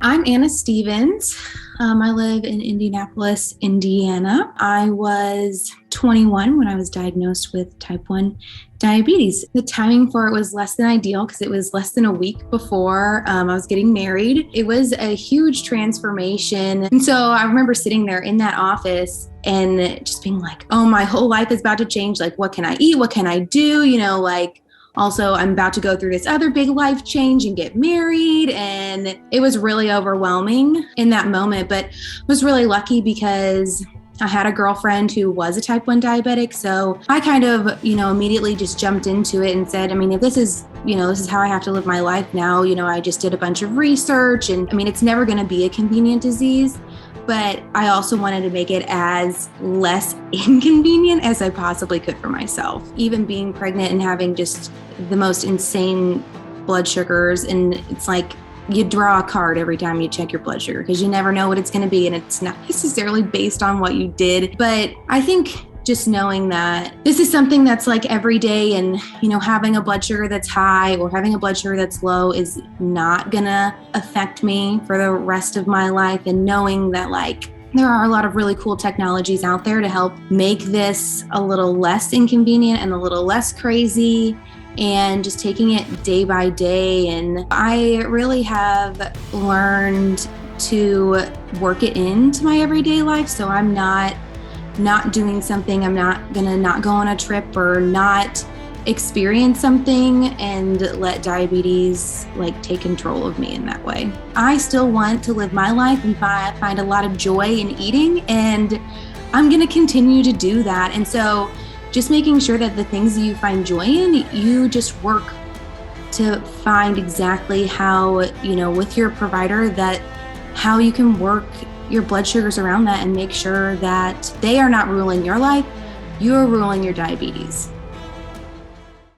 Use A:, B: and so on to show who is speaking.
A: I'm Anna Stevens. I live in Indianapolis, Indiana. I was 21 when I was diagnosed with type 1 diabetes. The timing for it was less than ideal because it was less than a week before I was getting married. It was a huge transformation. And so I remember sitting there in that office and just being like, oh, my whole life is about to change. Like, what can I eat? What can I do? Also, I'm about to go through this other big life change and get married. And it was really overwhelming in that moment, but I was really lucky because I had a girlfriend who was a type 1 diabetic. So I kind of, immediately just jumped into it and said, if this is how I have to live my life now, I just did a bunch of research and it's never going to be a convenient disease. But I also wanted to make it as less inconvenient as I possibly could for myself. Even being pregnant and having just the most insane blood sugars. And it's like you draw a card every time you check your blood sugar because you never know what it's going to be. And it's not necessarily based on what you did. But I think just knowing that this is something that's like every day and, having a blood sugar that's high or having a blood sugar that's low is not gonna affect me for the rest of my life. And knowing that there are a lot of really cool technologies out there to help make this a little less inconvenient and a little less crazy and just taking it day by day. And I really have learned to work it into my everyday life. So I'm not doing something, I'm not gonna not go on a trip or not experience something and let diabetes take control of me in that way. I still want to live my life and find a lot of joy in eating, and I'm gonna continue to do that. And so just making sure that the things that you find joy in, you just work to find exactly how, with your provider, that how you can work your blood sugars around that and make sure that they are not ruling your life, you're ruling your diabetes.